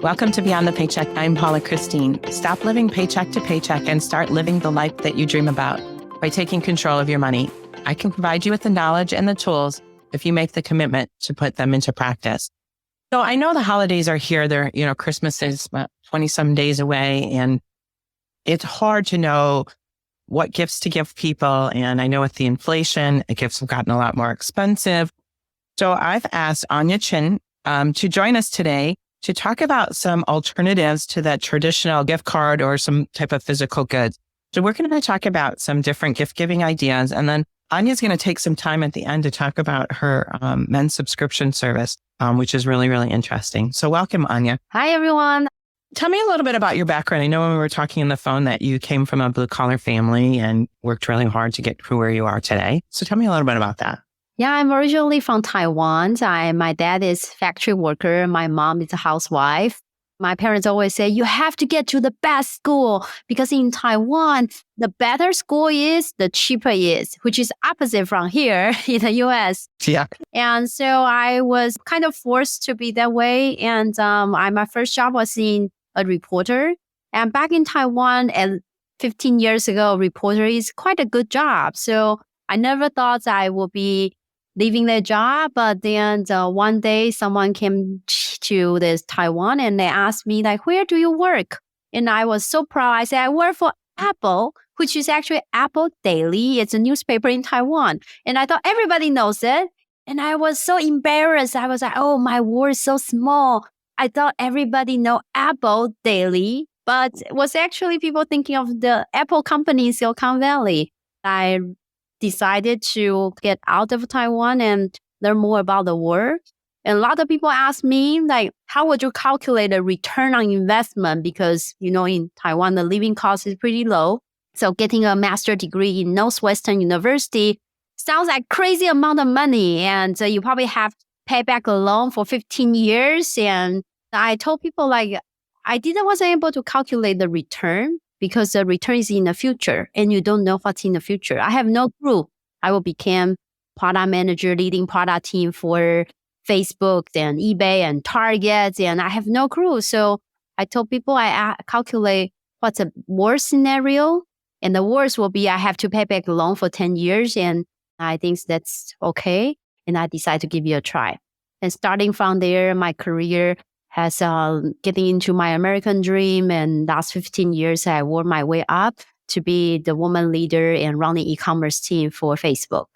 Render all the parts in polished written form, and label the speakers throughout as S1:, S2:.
S1: Welcome to Beyond the Paycheck. I'm Paula Christine. Stop living paycheck to paycheck and start living the life that you dream about by taking control of your money. I can provide you with the knowledge and the tools if you make the commitment to put them into practice. So I know the holidays are here. Christmas is 20 some days away, and it's hard to know what gifts to give people. And I know with the inflation, the gifts have gotten a lot more expensive. So I've asked Anya Cheng to join us today to talk about some alternatives to that traditional gift card or some type of physical goods. So we're going to talk about some different gift giving ideas. And then Anya's going to take some time at the end to talk about her men's subscription service, which is really, really interesting. So welcome, Anya.
S2: Hi, everyone.
S1: Tell me a little bit about your background. I know when we were talking on the phone that you came from a blue collar family and worked really hard to get to where you are today. So tell me a little bit about that.
S2: Yeah, I'm originally from Taiwan. My dad is factory worker. My mom is a housewife. My parents always say, you have to get to the best school because in Taiwan, the better school is, the cheaper it is, which is opposite from here in the US.
S1: Yeah.
S2: And so I was kind of forced to be that way. And my first job was in a reporter. And back in Taiwan, and 15 years ago, reporter is quite a good job. So I never thought I would be leaving their job, but then one day someone came to this Taiwan and they asked me like, where do you work? And I was so proud. I said, I work for Apple, which is actually Apple Daily. It's a newspaper in Taiwan. And I thought everybody knows it. And I was so embarrassed. I was like, oh, my world is so small. I thought everybody know Apple Daily, but it was actually people thinking of the Apple company in Silicon Valley. I decided to get out of Taiwan and learn more about the world. And a lot of people ask me, like, how would you calculate a return on investment? Because, in Taiwan, the living cost is pretty low. So getting a master's degree in Northwestern University sounds like crazy amount of money. And you probably have to pay back a loan for 15 years. And I told people, like, wasn't able to calculate the return, because the return is in the future and you don't know what's in the future. I have no clue. I will become product manager, leading product team for Facebook and eBay and Target, and I have no clue. So I told people I calculate what's a worst scenario, and the worst will be I have to pay back the loan for 10 years, and I think that's okay. And I decided to give it a try. And starting from there, my career has getting into my American dream. And last 15 years, I worked my way up to be the woman leader and run the e-commerce team for Facebook.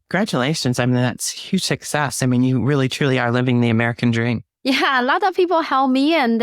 S1: Congratulations. I mean, that's huge success. I mean, you really, truly are living the American dream.
S2: Yeah, a lot of people help me. And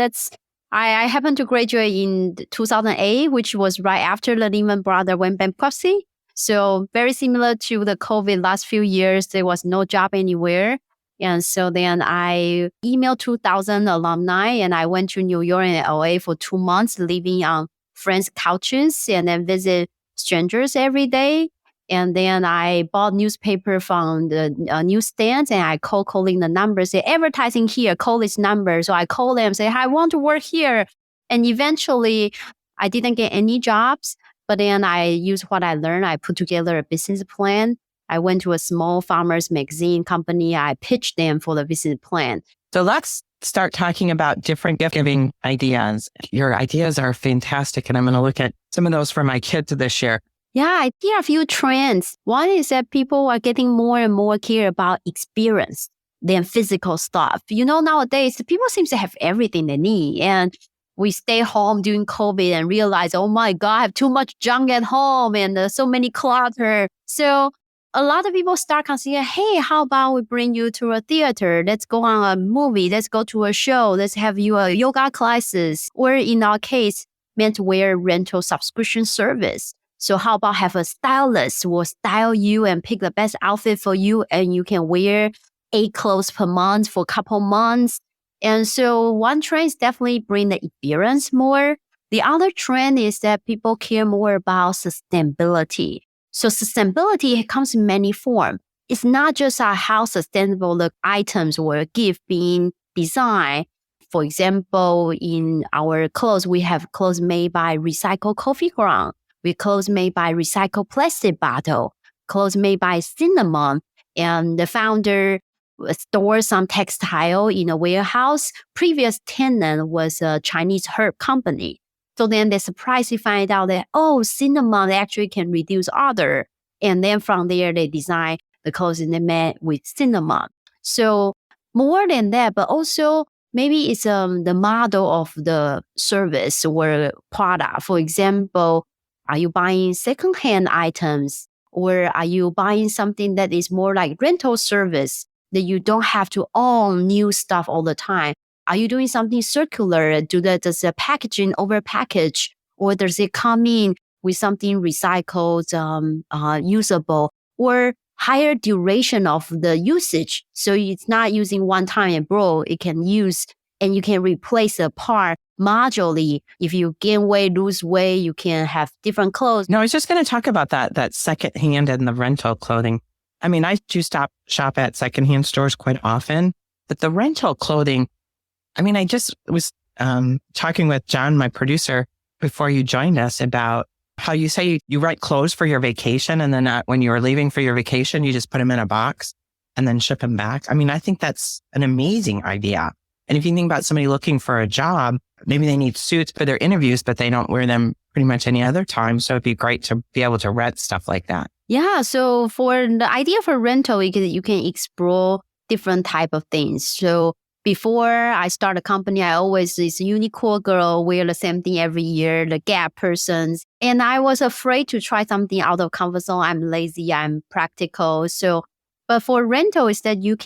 S2: I happened to graduate in 2008, which was right after the Lehman Brothers went bankruptcy. So very similar to the COVID last few years, there was no job anywhere. And so then I emailed 2,000 alumni and I went to New York and LA for 2 months, living on friends' couches and then visit strangers every day. And then I bought newspaper from the newsstands and I calling the numbers, say, advertising here, call this number. So I call them, say, I want to work here. And eventually I didn't get any jobs, but then I used what I learned. I put together a business plan. I went to a small farmers magazine company. I pitched them for the business plan.
S1: So let's start talking about different gift giving ideas. Your ideas are fantastic. And I'm going to look at some of those for my kids this year.
S2: Yeah, I see a few trends. One is that people are getting more and more care about experience than physical stuff. Nowadays, people seem to have everything they need. And we stay home during COVID and realize, oh my God, I have too much junk at home and so many clutter. So a lot of people start considering, hey, how about we bring you to a theater? Let's go on a movie. Let's go to a show. Let's have you a yoga classes. Or in our case, meant wear rental subscription service. So how about have a stylist who will style you and pick the best outfit for you, and you can wear 8 clothes per month for a couple months. And so one trend is definitely bring the experience more. The other trend is that people care more about sustainability. So sustainability comes in many forms. It's not just how sustainable the items or gift being designed. For example, in our clothes, we have clothes made by recycled coffee ground. We clothes made by recycled plastic bottle, clothes made by cinnamon. And the founder store some textile in a warehouse. Previous tenant was a Chinese herb company. So then they're surprised to find out that, cinnamon actually can reduce odor. And then from there, they design the clothing they made with cinnamon. So more than that, but also maybe it's the model of the service or product. For example, are you buying secondhand items, or are you buying something that is more like rental service that you don't have to own new stuff all the time? Are you doing something circular? Does the packaging over package, or does it come in with something recycled, usable, or higher duration of the usage? So it's not using one time and it can use, and you can replace a part modularly. If you gain weight, lose weight, you can have different clothes.
S1: No, I was just going to talk about that secondhand and the rental clothing. I mean, I do shop at secondhand stores quite often, but the rental clothing, I mean, I just was talking with John, my producer, before you joined us about how you say you write clothes for your vacation, and then when you're leaving for your vacation, you just put them in a box and then ship them back. I mean, I think that's an amazing idea. And if you think about somebody looking for a job, maybe they need suits for their interviews, but they don't wear them pretty much any other time. So it'd be great to be able to rent stuff like that.
S2: Yeah. So for the idea for rental, you can explore different type of things. So before I start a company, I always this Uniqlo girl wear the same thing every year, the Gap persons. And I was afraid to try something out of comfort zone. I'm lazy, I'm practical. But for rental is that you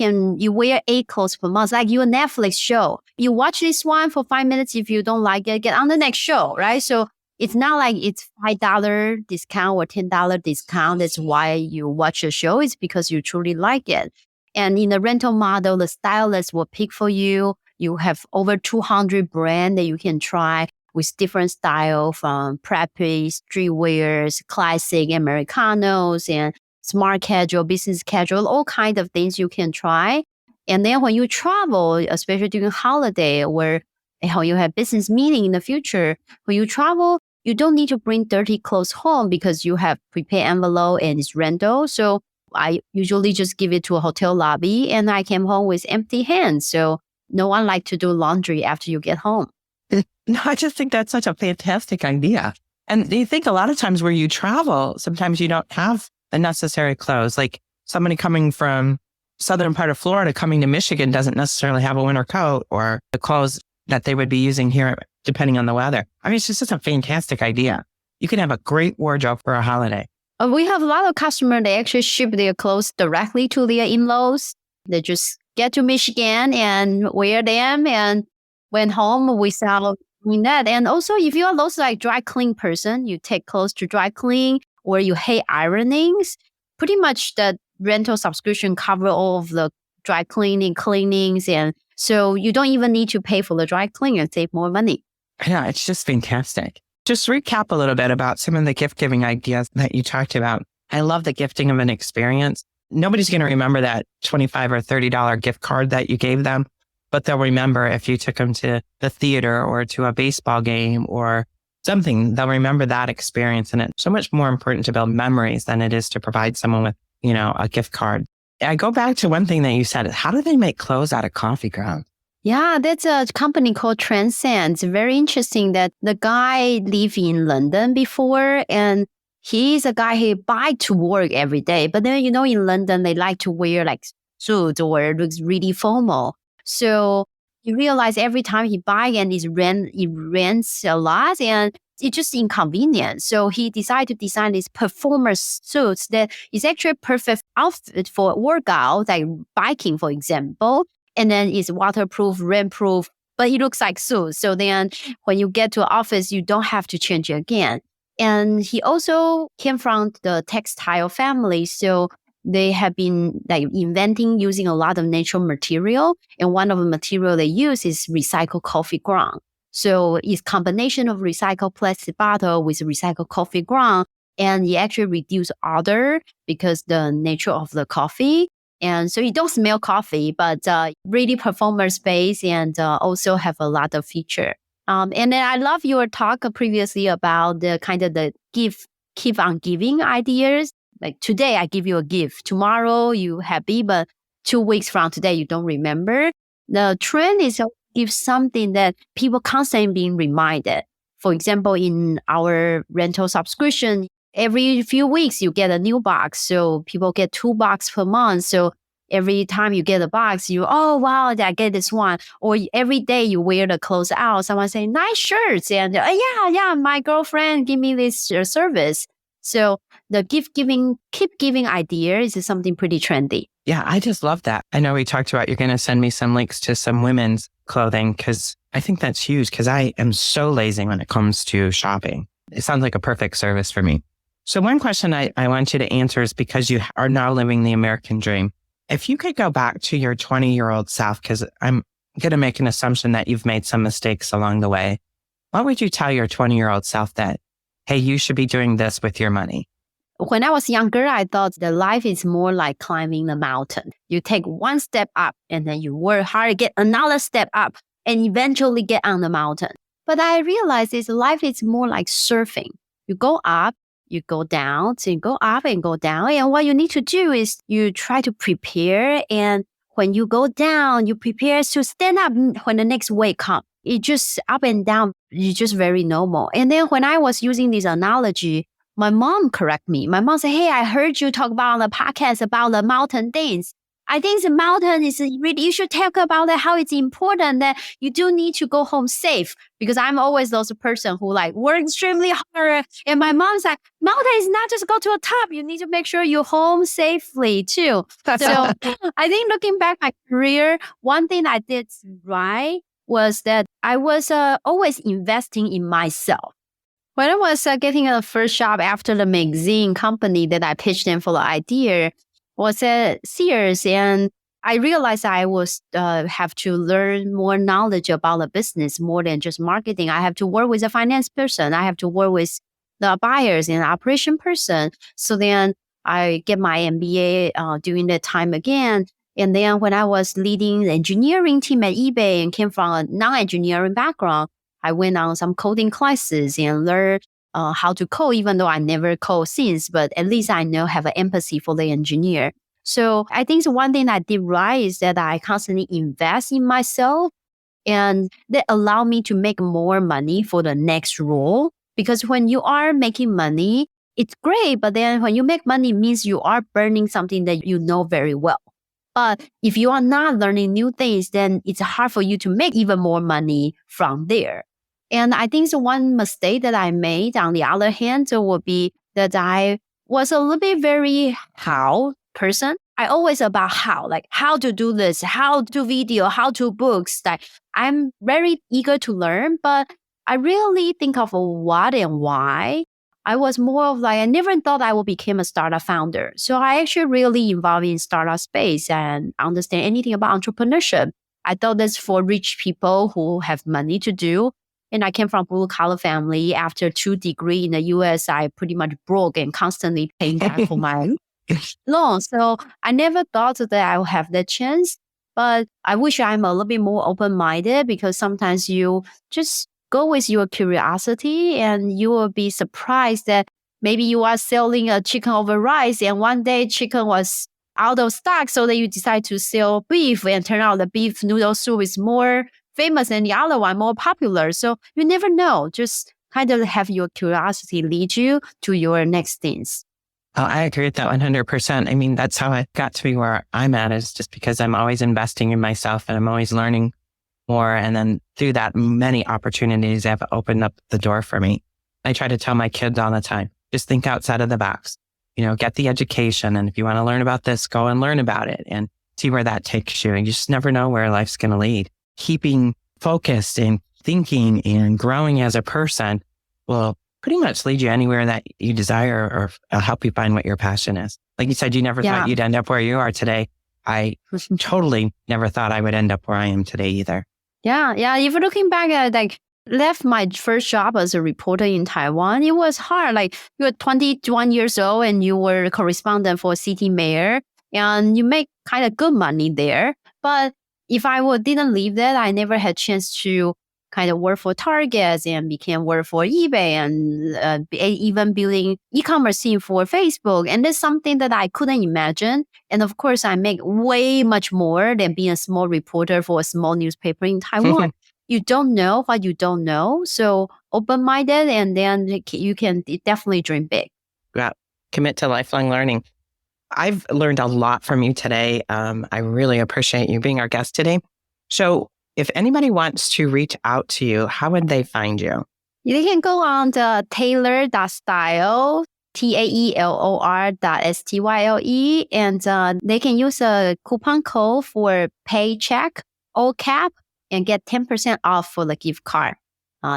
S2: wear 8 clothes per month, like your Netflix show. You watch this one for 5 minutes. If you don't like it, get on the next show, right? So it's not like it's $5 discount or $10 discount. That's why you watch a show. It's because you truly like it. And in the rental model, the stylist will pick for you. You have over 200 brands that you can try with different style, from preppy, streetwears, classic, Americanos, and smart casual, business casual, all kinds of things you can try. And then when you travel, especially during holiday or when you have business meeting in the future, when you travel, you don't need to bring dirty clothes home because you have prepaid envelope and it's rental. So I usually just give it to a hotel lobby, and I came home with empty hands. So no one like to do laundry after you get home.
S1: No, I just think that's such a fantastic idea. And do you think a lot of times where you travel, sometimes you don't have the necessary clothes? Like somebody coming from southern part of Florida coming to Michigan doesn't necessarily have a winter coat or the clothes that they would be using here, depending on the weather. I mean, it's just a fantastic idea. You can have a great wardrobe for a holiday.
S2: We have a lot of customers, they actually ship their clothes directly to their in-laws. They just get to Michigan and wear them and went home without doing that. And also, if you are those like dry clean person, you take clothes to dry clean, or you hate ironings, pretty much the rental subscription cover all of the dry cleanings. And so you don't even need to pay for the dry cleaning and save more money.
S1: Yeah, it's just fantastic. Just recap a little bit about some of the gift giving ideas that you talked about. I love the gifting of an experience. Nobody's going to remember that $25 or $30 gift card that you gave them, but they'll remember if you took them to the theater or to a baseball game or something. They'll remember that experience. And it's so much more important to build memories than it is to provide someone with, a gift card. I go back to one thing that you said. How do they make clothes out of coffee grounds?
S2: Yeah, that's a company called Transcend. It's very interesting that the guy lived in London before, and he's a guy who buy to work every day. But then, in London, they like to wear like suits or it looks really formal. So you realize every time he buy and he rents a lot, and it's just inconvenient. So he decided to design these performance suits that is actually a perfect outfit for workout, like biking, for example. And then it's waterproof, rainproof, but it looks like suits. So then when you get to an office, you don't have to change it again. And he also came from the textile family. So they have been like inventing using a lot of natural material. And one of the material they use is recycled coffee ground. So it's combination of recycled plastic bottle with recycled coffee ground. And it actually reduce odor because the nature of the coffee. And so you don't smell coffee, but really performance based and also have a lot of feature. And then I love your talk previously about the kind of the keep on giving ideas. Like today I give you a gift, tomorrow you happy, but 2 weeks from today, you don't remember. The trend is if something that people constantly being reminded. For example, in our rental subscription, every few weeks you get a new box. So people get 2 boxes per month. So every time you get a box, oh, wow, I get this one. Or every day you wear the clothes out, someone say, nice shirts. And yeah, my girlfriend give me this service. So the keep giving idea is something pretty trendy.
S1: Yeah, I just love that. I know we talked about you're going to send me some links to some women's clothing because I think that's huge because I am so lazy when it comes to shopping. It sounds like a perfect service for me. So one question I want you to answer is because you are now living the American dream. If you could go back to your 20-year-old self, because I'm going to make an assumption that you've made some mistakes along the way, what would you tell your 20-year-old self that, hey, you should be doing this with your money?
S2: When I was younger, I thought the life is more like climbing the mountain. You take one step up and then you work hard, get another step up and eventually get on the mountain. But I realized life is more like surfing. You go up, you go down, so you go up and go down. And what you need to do is you try to prepare. And when you go down, you prepare to stand up when the next wave comes. It just up and down. It's just very normal. And then when I was using this analogy, my mom correct me. My mom said, hey, I heard you talk about on the podcast about the mountain things. I think the mountain is really, you should talk about that, how it's important that you do need to go home safe. Because I'm always those person who like work extremely hard. And my mom's like, mountain is not just go to a top. You need to make sure you're home safely too. So I think looking back my career, one thing I did right was that I was always investing in myself. When I was getting a first job after the magazine company that I pitched in for the idea was at Sears, and I realized I was have to learn more knowledge about the business more than just marketing. I have to work with a finance person. I have to work with the buyers and operation person. So then I get my MBA during that time again. And then when I was leading the engineering team at eBay and came from a non-engineering background, I went on some coding classes and learned how to code, even though I never code since, but at least I know have an empathy for the engineer. So I think the one thing I did right is that I constantly invest in myself, and that allowed me to make more money for the next role. Because when you are making money, it's great, but then when you make money, it means you are burning something that you know very well. But if you are not learning new things, then it's hard for you to make even more money from there. And I think the one mistake that I made, on the other hand, would be that I was a little bit very how person. I always about how, like how to do this, how to video, how to books. Like I'm very eager to learn, but I really think of what and why. I was more of like, I never thought I would become a startup founder. So I actually really involved in startup space and understand anything about entrepreneurship. I thought that's for rich people who have money to do. And I came from blue collar family. After 2 degrees in the US, I pretty much broke and constantly paying back for my loan. So I never thought that I would have that chance. But I wish I'm a little bit more open-minded, because sometimes you just go with your curiosity and you will be surprised that maybe you are selling a chicken over rice and one day chicken was out of stock, so that you decide to sell beef, and turn out the beef noodle soup is more famous than the other one, more popular. So you never know. Just kind of have your curiosity lead you to your next things.
S1: Oh, I agree with that 100%. I mean, that's how I got to be where I'm at, is just because I'm always investing in myself and I'm always learning more. And then through that, many opportunities have opened up the door for me. I try to tell my kids all the time, just think outside of the box, get the education. And if you want to learn about this, go and learn about it and see where that takes you. And you just never know where life's going to lead. Keeping focused and thinking and growing as a person will pretty much lead you anywhere that you desire, or help you find what your passion is. Like you said, you never thought you'd end up where you are today. I totally never thought I would end up where I am today either.
S2: Yeah. If you're looking back at left my first job as a reporter in Taiwan, it was hard. Like you were 21 years old and you were a correspondent for city mayor, and you make kind of good money there. But if I didn't leave that, I never had chance to kind of work for Target and became work for eBay and even building e-commerce team for Facebook. And that's something that I couldn't imagine. And of course, I make way much more than being a small reporter for a small newspaper in Taiwan. You don't know what you don't know. So open-minded, and then you can definitely dream big.
S1: Yeah. Commit to lifelong learning. I've learned a lot from you today. I really appreciate you being our guest today. So if anybody wants to reach out to you, how would they find you?
S2: They can go on the tailor.style, taelor.style, and they can use a coupon code for paycheck, all cap, and get 10% off for the gift card,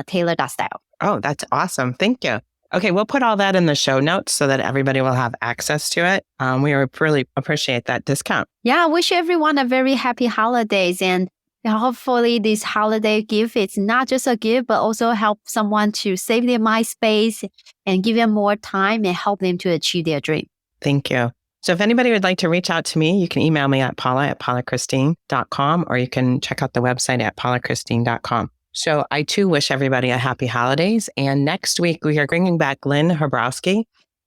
S2: tailor.style.
S1: Oh, that's awesome. Thank you. Okay, we'll put all that in the show notes so that everybody will have access to it. We really appreciate that discount.
S2: Yeah, I wish everyone a very happy holidays, and hopefully this holiday gift is not just a gift, but also help someone to save their mind space and give them more time and help them to achieve their dream.
S1: Thank you. So if anybody would like to reach out to me, you can email me at paula@paulachristine.com, or you can check out the website at paulachristine.com. So I too wish everybody a happy holidays. And next week, we are bringing back Lynn Habrowski,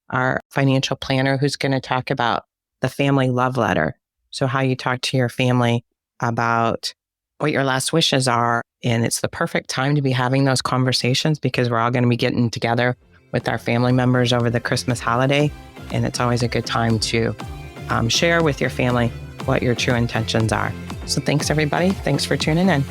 S1: our financial planner, who's going to talk about the family love letter. So how you talk to your family about what your last wishes are. And it's the perfect time to be having those conversations because we're all going to be getting together with our family members over the Christmas holiday. And it's always a good time to share with your family what your true intentions are. So thanks, everybody. Thanks for tuning in.